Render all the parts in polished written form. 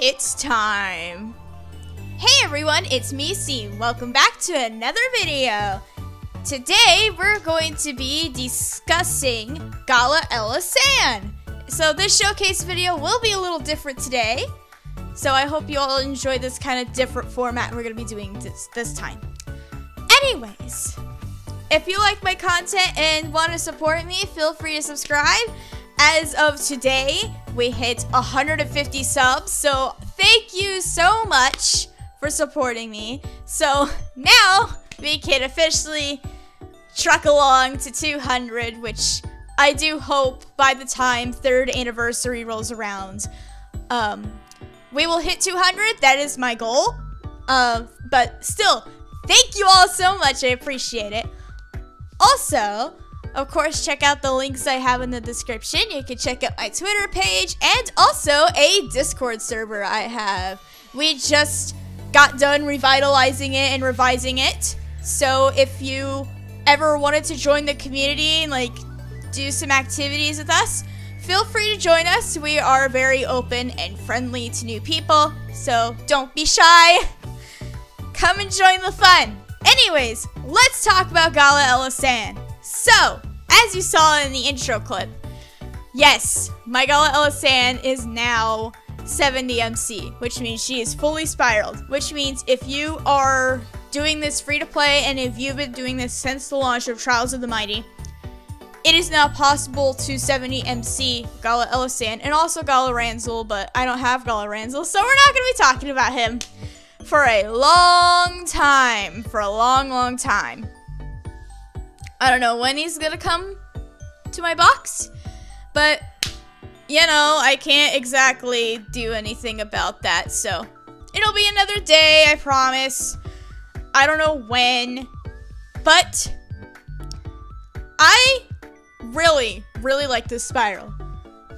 it's time. Hey everyone, it's me, C. Welcome back to another video. Today, we're going to be discussing Gala Elisanne. So this showcase video will be a little different today. So I hope you all enjoy this kind of different format we're going to be doing this time. Anyways, if you like my content and want to support me, feel free to subscribe. As of today, we hit 150 subs, so thank you so much for supporting me. So now we can officially truck along to 200, which I do hope by the time 3rd anniversary rolls around, we will hit 200. That is my goal. But still, thank you all so much. I appreciate it. Also, of course, check out the links I have in the description. You can check out my Twitter page and also a Discord server I have. We just got done revitalizing it and revising it. So if you ever wanted to join the community and like do some activities with us, feel free to join us. We are very open and friendly to new people, so don't be shy. Come and join the fun. Anyways, let's talk about Gala Elisanne. So, as you saw in the intro clip, yes, my Gala Elisanne is now 70 MC, which means she is fully spiraled, which means if you are doing this free to play and if you've been doing this since the launch of Trials of the Mighty, it is now possible to 70 MC Gala Elisanne and also Gala Ranzel, but I don't have Gala Ranzel, so we're not going to be talking about him for a long time, for a long time. I don't know when he's gonna come to my box, but, you know, I can't exactly do anything about that, so it'll be another day, I promise. I don't know when, but I really like this spiral,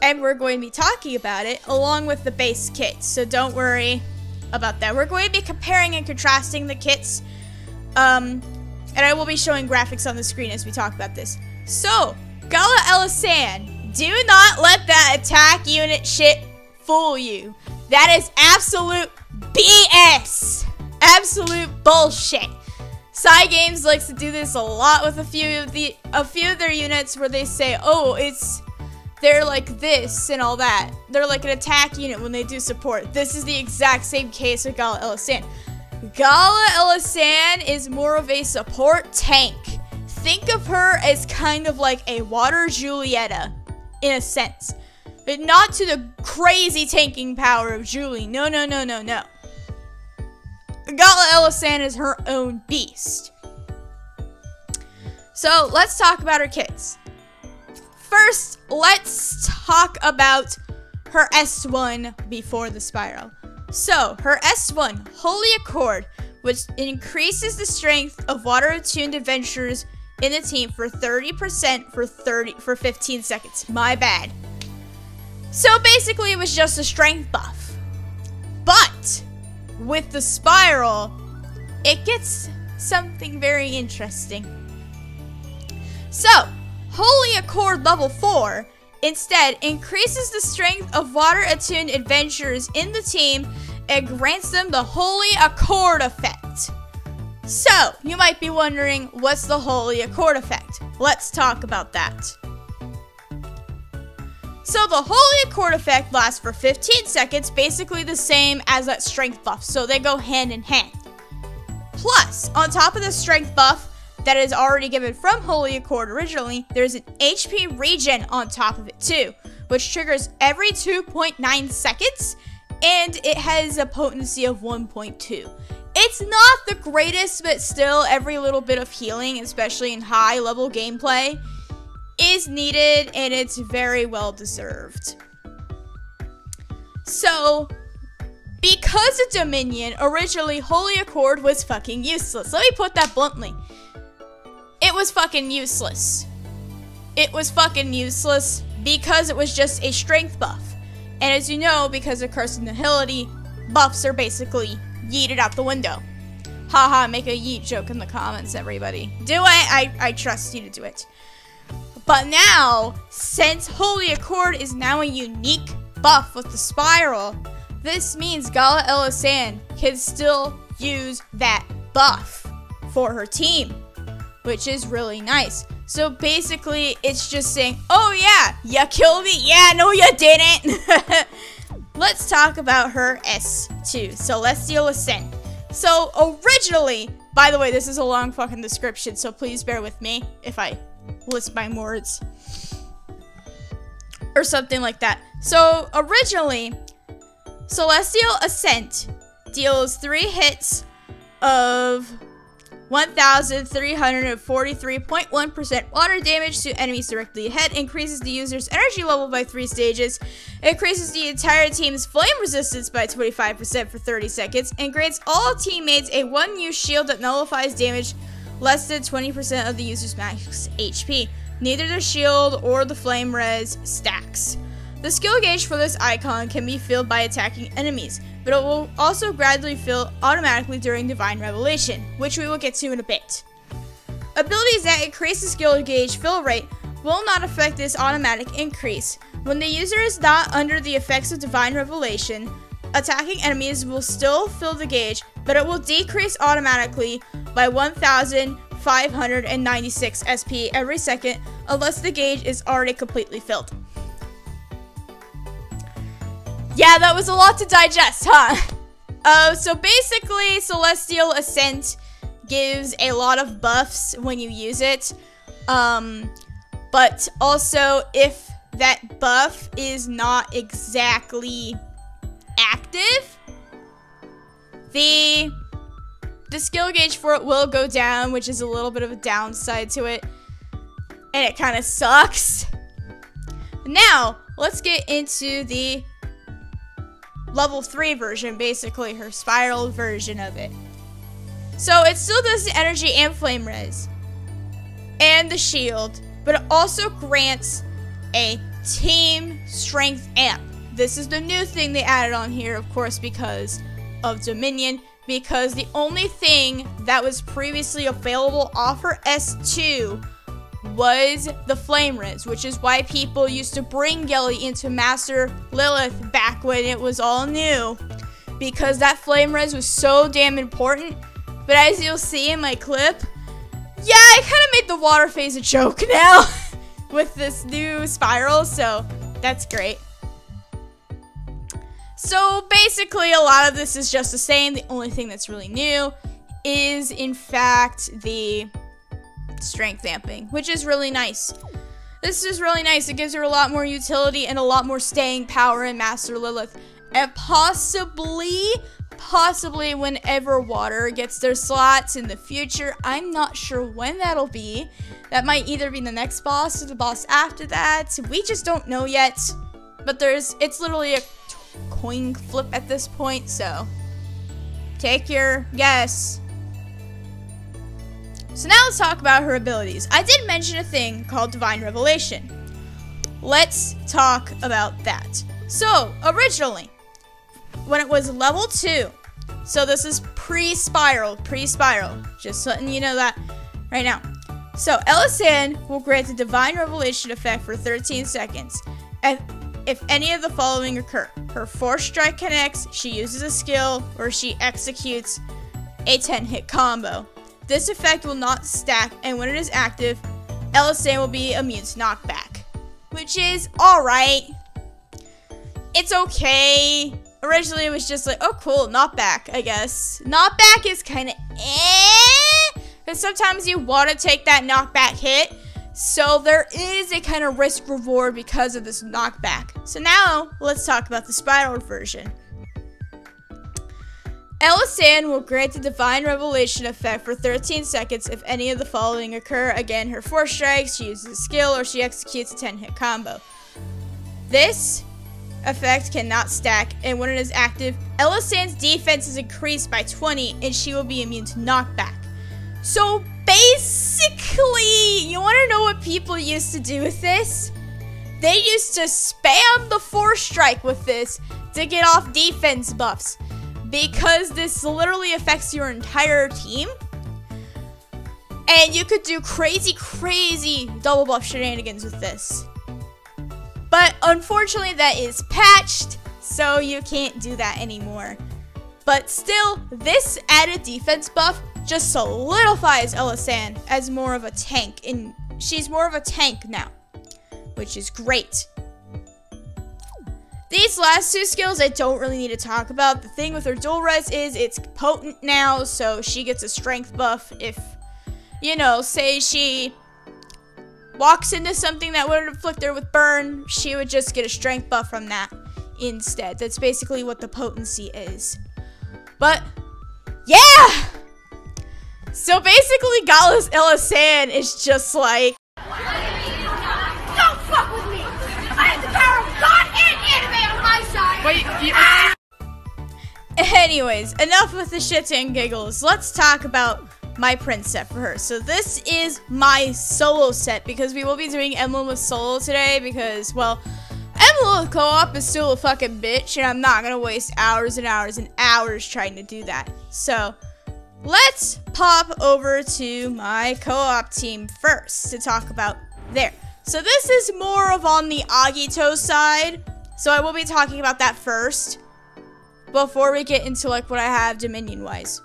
and we're going to be talking about it along with the base kit, so don't worry about that. We're going to be comparing and contrasting the kits, and I will be showing graphics on the screen as we talk about this. So, Gala Elisanne, do not let that attack unit shit fool you. That is absolute BS. Absolute bullshit. Cygames likes to do this a lot with a few of their units where they say, oh, they're like this and all that. They're like an attack unit when they do support. This is the exact same case with Gala Elisanne. Gala Elisanne is more of a support tank. Think of her as kind of like a Water Julieta, in a sense. But not to the crazy tanking power of Julie. No. Gala Elisanne is her own beast. So, let's talk about her kits. First, let's talk about her S1 before the spiral. So, her S1, Holy Accord, which increases the strength of water-attuned adventurers in the team for 30% for 15 seconds. My bad. So basically, it was just a strength buff. But, with the spiral, it gets something very interesting. So, Holy Accord level 4 instead increases the strength of water-attuned adventurers in the team and grants them the Holy Accord effect. So, you might be wondering, what's the Holy Accord effect? Let's talk about that. So, the Holy Accord effect lasts for 15 seconds, basically the same as that strength buff, so they go hand in hand. Plus, on top of the strength buff that is already given from Holy Accord originally, there's an HP regen on top of it too, which triggers every 2.9 seconds, and it has a potency of 1.2. It's not the greatest, but still every little bit of healing, especially in high level gameplay, is needed, and it's very well deserved. So, because of Dominion, originally Holy Accord was fucking useless. Let me put that bluntly. It was fucking useless. It was fucking useless because it was just a strength buff. And as you know, because of Curse of Nihility, buffs are basically yeeted out the window. Haha, make a yeet joke in the comments, everybody. Do it. I trust you to do it. But now, since Holy Accord is now a unique buff with the spiral, this means Gala Elisanne can still use that buff for her team, which is really nice. So basically, it's just saying, oh yeah, you killed me. Yeah, no you didn't. Let's talk about her S2, Celestial Ascent. So originally, by the way, this is a long fucking description, so please bear with me if I list my words or something like that. So originally, Celestial Ascent deals 3 hits of 1,343.1% water damage to enemies directly ahead, increases the user's energy level by 3 stages, increases the entire team's flame resistance by 25% for 30 seconds, and grants all teammates a 1-use shield that nullifies damage less than 20% of the user's max HP. Neither the shield or the flame res stacks. The skill gauge for this icon can be filled by attacking enemies, but it will also gradually fill automatically during Divine Revelation, which we will get to in a bit. Abilities that increase the skill gauge fill rate will not affect this automatic increase. When the user is not under the effects of Divine Revelation, attacking enemies will still fill the gauge, but it will decrease automatically by 1,596 SP every second unless the gauge is already completely filled. Yeah, that was a lot to digest, huh? So basically, Celestial Ascent gives a lot of buffs when you use it. But also, if that buff is not exactly active, the skill gauge for it will go down, which is a little bit of a downside to it. And it kind of sucks. Now, let's get into the level 3 version, basically her spiral version of it. So it still does the energy and flame res and the shield, but it also grants a team strength amp. This is the new thing they added on here, of course, because of Dominion, because the only thing that was previously available off her S2 was the flame res, which is why people used to bring Gelly into Master Lilith back when it was all new, because that flame res was so damn important. But as you'll see in my clip, yeah, I kind of made the water phase a joke now with this new spiral, so that's great. So basically, a lot of this is just the same. The only thing that's really new is, in fact, the strength amping, which is really nice. This is really nice. It gives her a lot more utility and a lot more staying power in Master Lilith. And possibly whenever water gets their slots in the future. I'm not sure when that'll be. That might either be the next boss or the boss after that. We just don't know yet. But it's literally a coin flip at this point, so take your guess. So now let's talk about her abilities. I did mention a thing called Divine Revelation. Let's talk about that. So, originally, when it was level 2, so this is pre-spiral, just letting you know that right now. So, Elisanne will grant a Divine Revelation effect for 13 seconds. If any of the following occur: her Force Strike connects, she uses a skill, or she executes a 10-hit combo. This effect will not stack, and when it is active, Elisanne will be immune to knockback. Which is alright. It's okay. Originally, it was just like, oh cool, knockback, I guess. Knockback is kind of because sometimes you want to take that knockback hit. So there is a kind of risk reward because of this knockback. So now, let's talk about the spiral version. Elisanne will grant the Divine Revelation effect for 13 seconds if any of the following occur. Again, her Force Strikes, she uses a skill, or she executes a 10-hit combo. This effect cannot stack, and when it is active, Elisanne's defense is increased by 20, and she will be immune to knockback. So basically, you want to know what people used to do with this? They used to spam the Force Strike with this to get off defense buffs, because this literally affects your entire team. And you could do crazy double buff shenanigans with this. But unfortunately, that is patched, so you can't do that anymore. But still, this added defense buff just solidifies Elisanne as more of a tank, and she's more of a tank now, which is great. These last two skills I don't really need to talk about. The thing with her dual res is it's potent now, so she gets a strength buff if, you know, say she walks into something that would inflict her with burn, she would just get a strength buff from that instead. That's basically what the potency is. But, yeah! So basically, Gala Elisanne is just like, don't fuck with me! I have the power of God and anime on my side! Wait, anyways, enough with the shits and giggles. Let's talk about my print set for her. So this is my solo set because we will be doing Emblem with solo today because, well, Emblem with co-op is still a fucking bitch and I'm not gonna waste hours and hours and hours trying to do that. So let's pop over to my co-op team first to talk about there. So this is more of on the Agito side, so I will be talking about that first before we get into like what I have Dominion wise.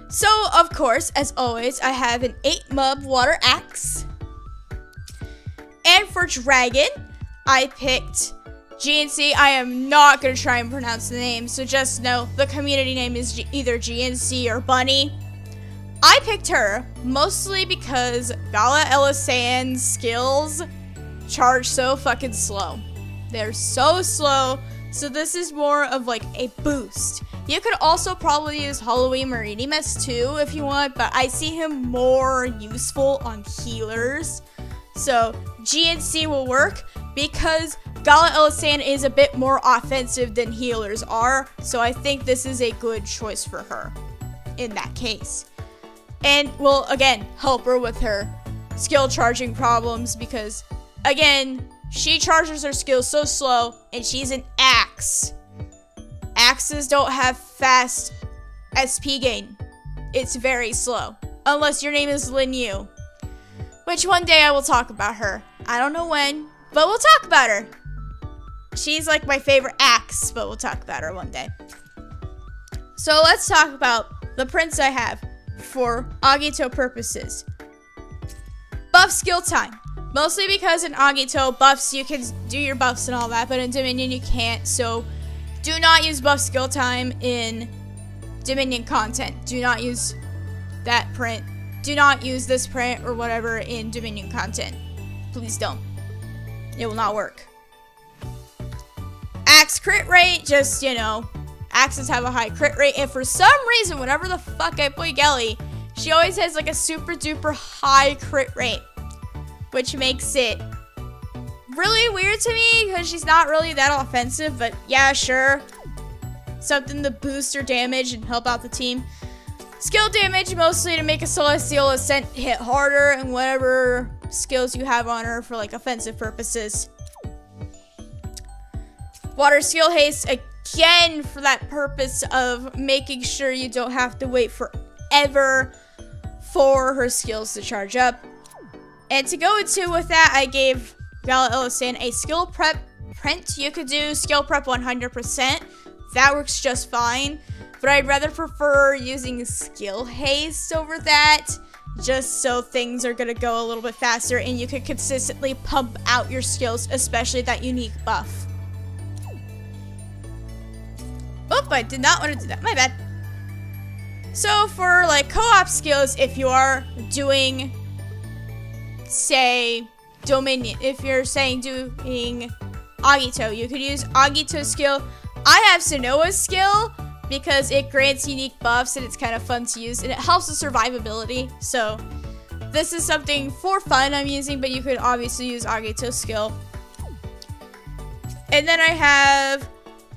So, of course, as always, I have an 8 MUB Water Axe. And for Dragon, I picked GnC. I am not going to try and pronounce the name, so just know the community name is either GnC or Bunny. I picked her mostly because Gala Elisanne's skills charge so fucking slow. They're so slow, so this is more of like a boost. You could also probably use Halloween Marinimus too if you want, but I see him more useful on healers. So GnC will work because Gala Elisanne is a bit more offensive than healers are, so I think this is a good choice for her in that case. And will, again, help her with her skill charging problems because, again, she charges her skills so slow and she's an axe. Axes don't have fast SP gain. It's very slow. Unless your name is Lin Yu. Which one day I will talk about her. I don't know when, but we'll talk about her. She's like my favorite axe, but we'll talk about her one day. So let's talk about the prints I have for Agito purposes. Buff skill time. Mostly because in Agito buffs, you can do your buffs and all that, but in Dominion you can't, so do not use buff skill time in Dominion content. Do not use that print. Do not use this print or whatever in Dominion content. Please don't. It will not work. Axe crit rate, just, you know, axes have a high crit rate, and for some reason, whenever the fuck I play Gelly, she always has like a super duper high crit rate, which makes it really weird to me because she's not really that offensive, but yeah, sure. Something to boost her damage and help out the team. Skill damage mostly to make a Celestial Ascent hit harder and whatever skills you have on her for like offensive purposes. Water skill haste again for that purpose of making sure you don't have to wait forever for her skills to charge up. And to go into with that, I gave Gala Elisanne a skill prep print. You could do skill prep 100%. That works just fine. But I'd rather prefer using skill haste over that, just so things are going to go a little bit faster and you can consistently pump out your skills, especially that unique buff. Oop, I did not want to do that. My bad. So for like co-op skills, if you are doing, say, Dominion, if you're saying doing Agito, you could use Agito skill. I have Sinoa's skill because it grants unique buffs and it's kind of fun to use and it helps with survivability. So this is something for fun I'm using, but you could obviously use Agito's skill. And then I have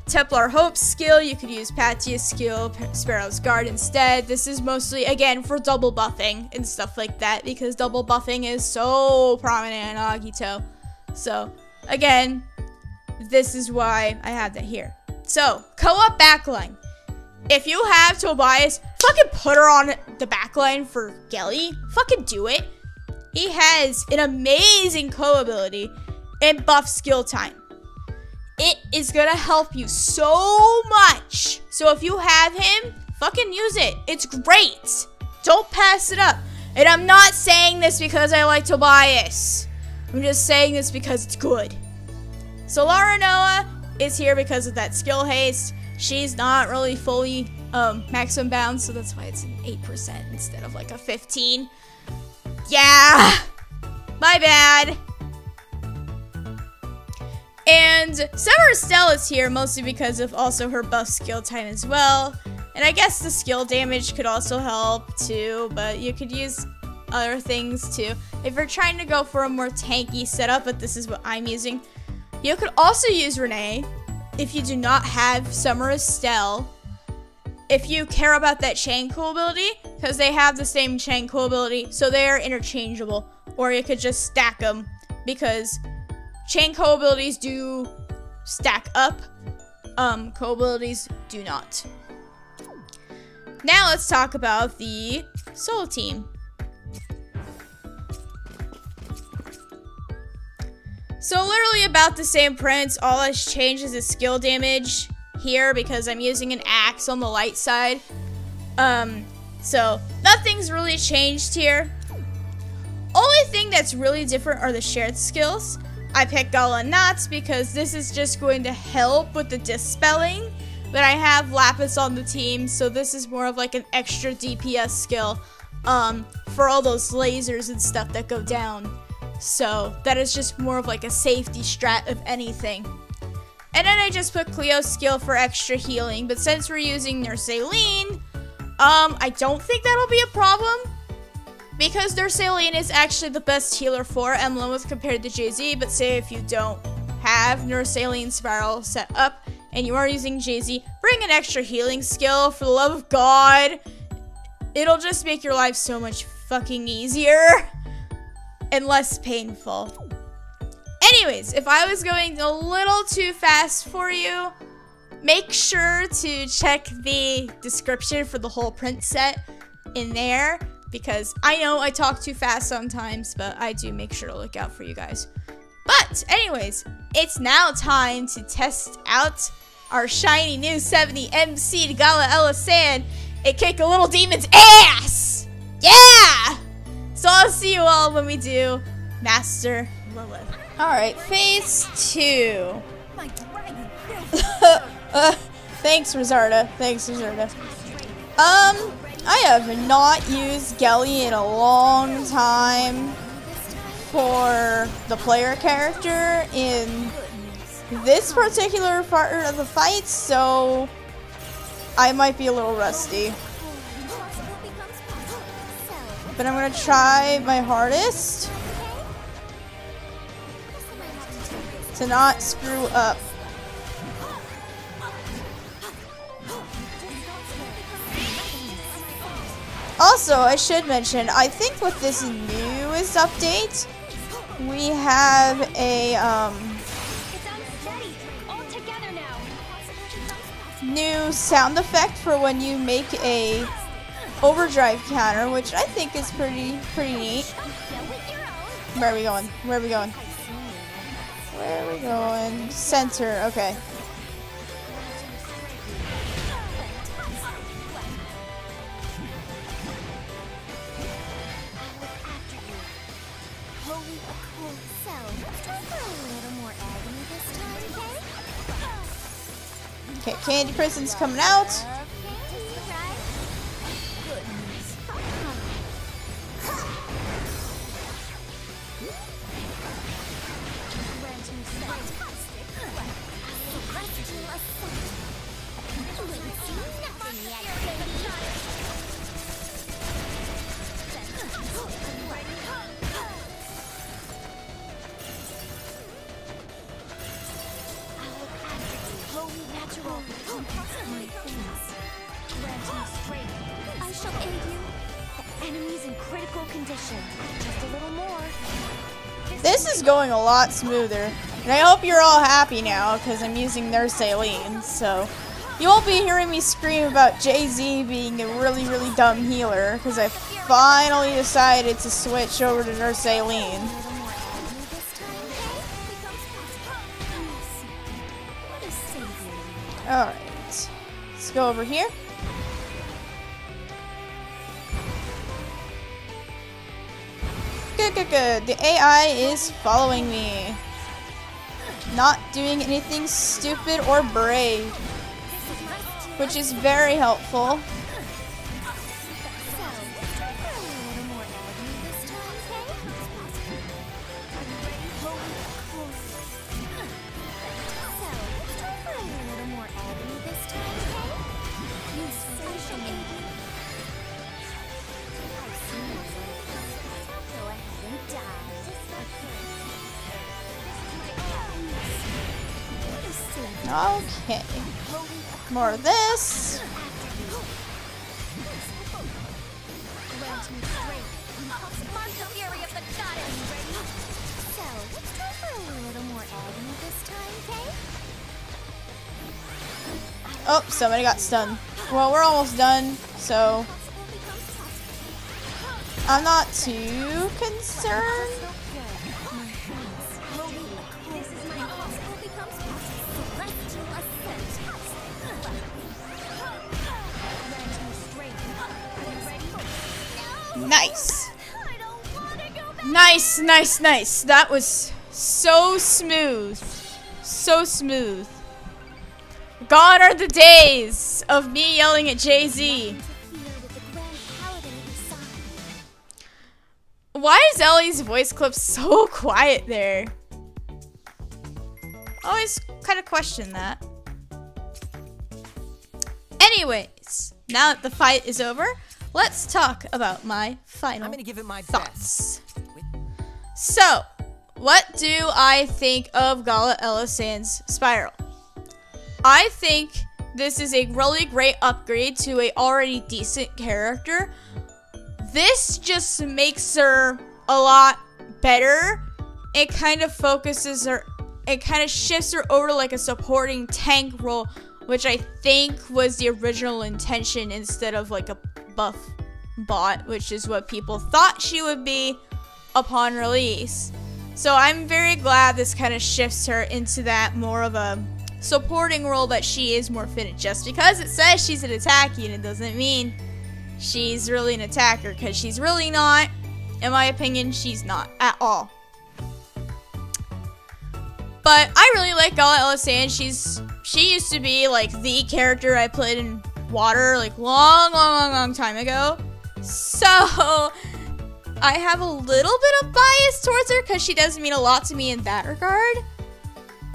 Templar Hope's skill. You could use Patia's skill, Sparrow's Guard instead. This is mostly, again, for double buffing and stuff like that because double buffing is so prominent in Agito. So, again, this is why I have that here. So, co-op backline. If you have Tobias, fucking put her on the backline for Gelly. Fucking do it. He has an amazing co ability and buff skill time. it is gonna help you so much. So if you have him, fucking use it. It's great. Don't pass it up. And I'm not saying this because I like Tobias. I'm just saying this because it's good. So Lara Noah is here because of that skill haste. She's not really fully maximum bound, so that's why it's an 8% instead of like a 15. Yeah, my bad. And Summer Estelle is here mostly because of also her buff skill time as well. And I guess the skill damage could also help too, but you could use other things too. If you're trying to go for a more tanky setup, but this is what I'm using, you could also use Renee if you do not have Summer Estelle. If you care about that chain cool ability, because they have the same chain cool ability, so they are interchangeable. Or you could just stack them, because chain cool abilities do stack up, cool abilities do not. Now let's talk about the solo team. So literally about the same prints, all that's changed is the skill damage here because I'm using an axe on the light side. So nothing's really changed here. Only thing that's really different are the shared skills. I picked Gala Knots because this is just going to help with the dispelling. But I have Lapis on the team, so this is more of like an extra DPS skill for all those lasers and stuff that go down. So that is just more of like a safety strat of anything. And then I just put Cleo's skill for extra healing, but since we're using Nurse Aileen, I don't think that'll be a problem. Because Nurse Aileen is actually the best healer for Emblemwith compared to Jay-Z, but say if you don't have Nurse Aileen's Spiral set up and you are using Jay-Z, bring an extra healing skill for the love of God. It'll just make your life so much fucking easier and less painful. Anyways, if I was going a little too fast for you, make sure to check the description for the whole print set in there, because I know I talk too fast sometimes, but I do make sure to look out for you guys. But anyways, it's now time to test out our shiny new 70 MC Gala Elisanne and kick a little demon's ass! Yeah! So I'll see you all when we do Master Lilith. Alright, phase 2. Thanks, Rizarda. Thanks, Rizarda. I have not used Gelly in a long time for the player character in this particular part of the fight, so I might be a little rusty. But I'm gonna try my hardest to not screw up. Also, I should mention, I think with this newest update, we have a new sound effect for when you make a overdrive counter, which I think is pretty neat. Where are we going? Where are we going? Where are we going? Center, okay. Okay, Candy Prison's coming out. I shall aid you. The enemy's in critical condition. Just a little more. This is going a lot smoother. And I hope you're all happy now, because I'm using Nurse Aileen, so you won't be hearing me scream about Jay-Z being a really dumb healer, because I finally decided to switch over to Nurse Aileen. Alright. Let's go over here. Good, good, good. The AI is following me. Not doing anything stupid or brave, which is very helpful. Okay, more of this. Oh, somebody got stunned. Well, we're almost done, so I'm not too concerned. Nice. Nice, nice, nice. That was so smooth. So smooth. Gone are the days of me yelling at Jay-Z. Why is Ellie's voice clip so quiet there? Always kind of question that. Anyways, now that the fight is over, let's talk about my final I'm gonna give it my thoughts. So, what do I think of Gala Elisanne's Spiral? I think this is a really great upgrade to a already decent character. This just makes her a lot better. It kind of focuses her, it kind of shifts her over to like a supporting tank role, which I think was the original intention instead of like a buff bot, which is what people thought she would be upon release. So I'm very glad this kind of shifts her into that more of a supporting role that she is more fitted. Just because it says she's an attack unit doesn't mean she's really an attacker, because she's really not. In my opinion, she's not at all. But I really like Gala Elisanne. She used to be like the character I played in Water like long time ago. So I have a little bit of bias towards her because she does mean a lot to me in that regard.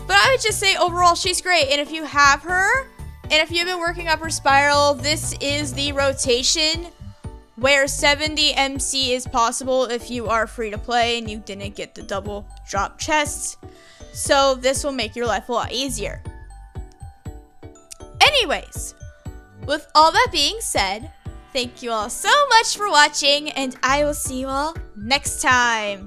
But I would just say overall she's great. And if you have her, and if you've been working up her Spiral, this is the rotation where 70 MC is possible if you are free to play and you didn't get the double drop chests. So this will make your life a lot easier. Anyways, with all that being said, thank you all so much for watching, and I will see you all next time.